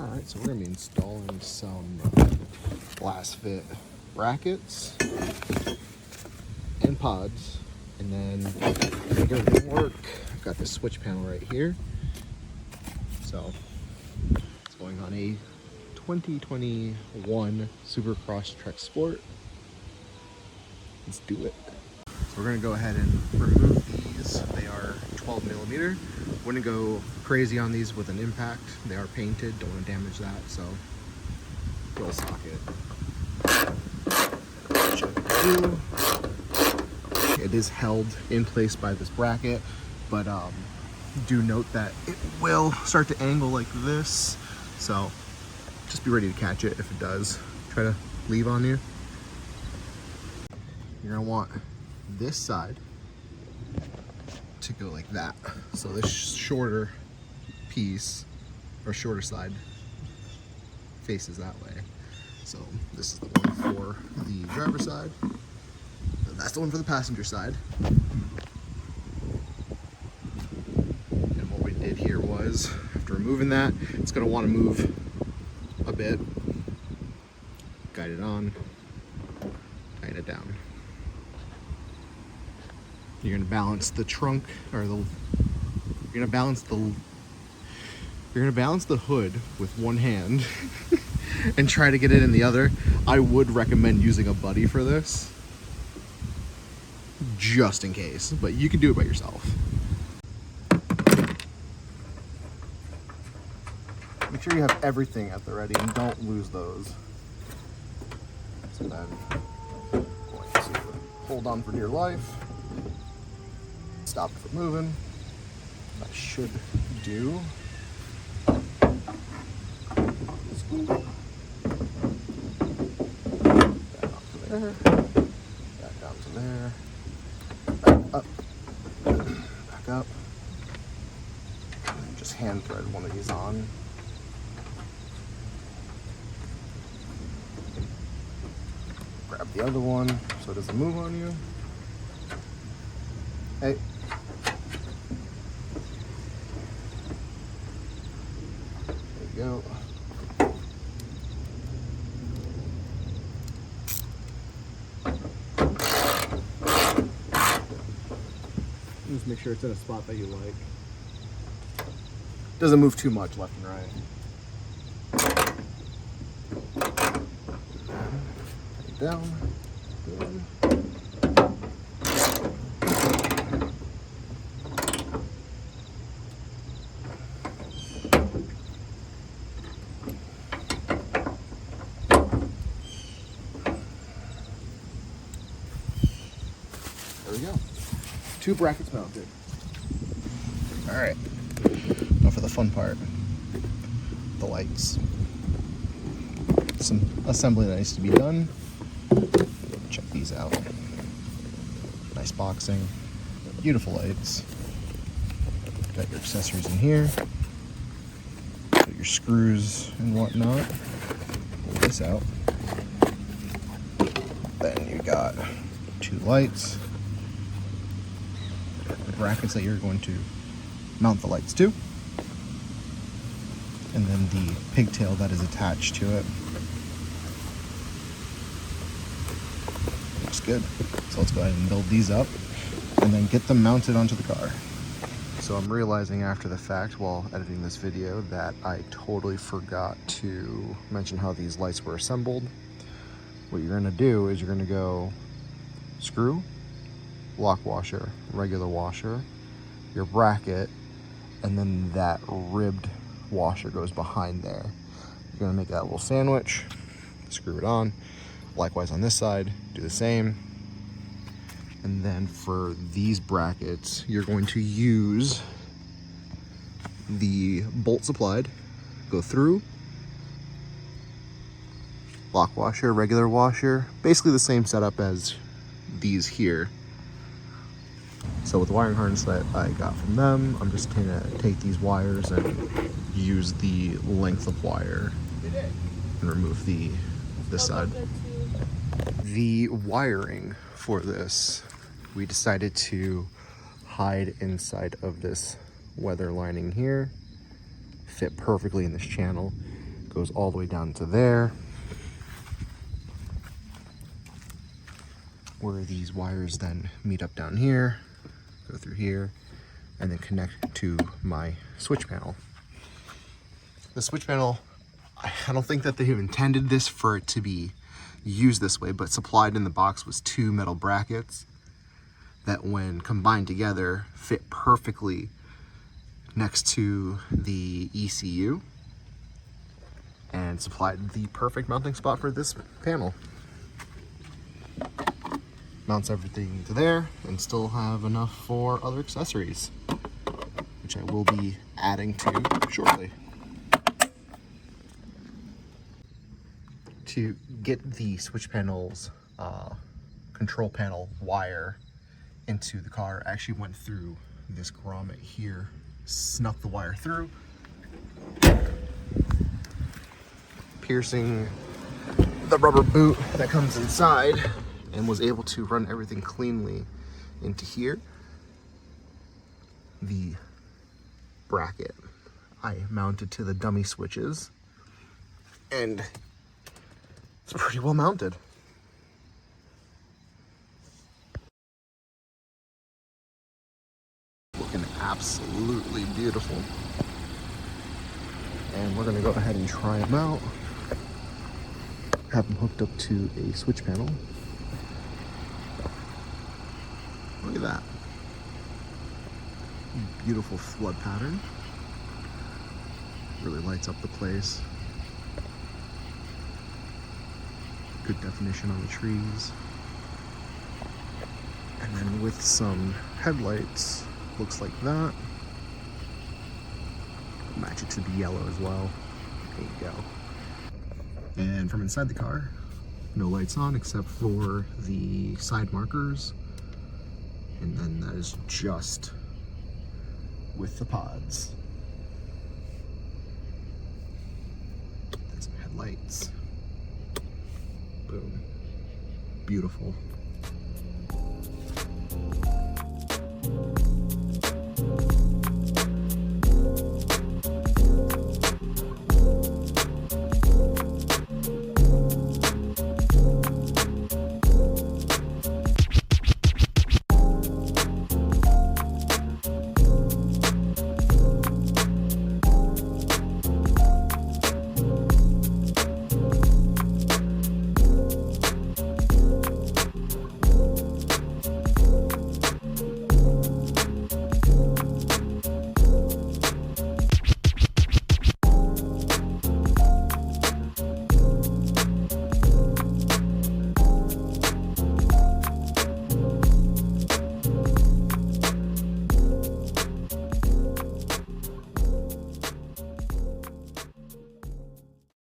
Alright, so we're going to be installing some Lasfit brackets and pods, and then make everything work. I've got this switch panel right here. So it's going on a 2021 Subaru Crosstrek Sport. Let's do it. So we're going to go ahead and remove these. They are 12 millimeter. Wouldn't go crazy on these with an impact. They are painted, don't want to damage that, so drill socket. It is held in place by this bracket, but do note that it will start to angle like this, so just be ready to catch it if it does try to leave on you. You're gonna want this side to go like that. So this shorter piece, or shorter side, faces that way. So this is the one for the driver's side. That's the one for the passenger side. And what we did here was, after removing that, it's gonna wanna move a bit. Guide it on, tighten it down. You're gonna balance the trunk, or you're gonna balance the hood with one hand and try to get it in the other. I would recommend using a buddy for this, just in case, but you can do it by yourself. Make sure you have everything at the ready and don't lose those. So then, going to hold on for dear life. Stop it from moving. That should do. Back onto there. Back down to there. Back up. Back up. And then just hand thread one of these on. Grab the other one so it doesn't move on you. Hey. There you go. Just make sure it's in a spot that you like. Doesn't move too much left and right. Down. Good. There we go. 2 brackets mounted. All right, now for the fun part, the lights. Some assembly that needs to be done. Check these out. Nice boxing, beautiful lights. Got your accessories in here. Got your screws and whatnot. Pull this out. Then you got 2 lights. The brackets that you're going to mount the lights to. And then the pigtail that is attached to it. Looks good. So let's go ahead and build these up and then get them mounted onto the car. So I'm realizing after the fact while editing this video that I totally forgot to mention how these lights were assembled. What you're gonna do is you're gonna go screw, lock washer, regular washer, your bracket, and then that ribbed washer goes behind there. You're gonna make that little sandwich, screw it on. Likewise on this side, do the same. And then for these brackets, you're going to use the bolt supplied, go through, lock washer, regular washer, basically the same setup as these here. So with the wiring harness that I got from them, I'm just gonna take these wires and use the length of wire and remove this side. The wiring for this, we decided to hide inside of this weather lining here. Fit perfectly in this channel. goes all the way down to there, where these wires then meet up down here, go through here, and then connect to my switch panel. The switch panel, I don't think that they have intended this for it to be used this way, but supplied in the box was 2 metal brackets that when combined together fit perfectly next to the ECU and supplied the perfect mounting spot for this panel. Mounts everything to there and still have enough for other accessories, which I will be adding to shortly. To get the switch panel's control panel wire into the car, I actually went through this grommet here, snuck the wire through, piercing the rubber boot that comes inside, and was able to run everything cleanly into here. The bracket I mounted to the dummy switches, and it's pretty well mounted. Looking absolutely beautiful. And we're gonna go ahead and try them out. Have them hooked up to a switch panel. Look at that. Beautiful flood pattern. Really lights up the place. Good definition on the trees. And then with some headlights, looks like that. Match it to the yellow as well. There you go. And from inside the car, no lights on except for the side markers. And then that is just with the pods. Then some headlights. Boom. Beautiful.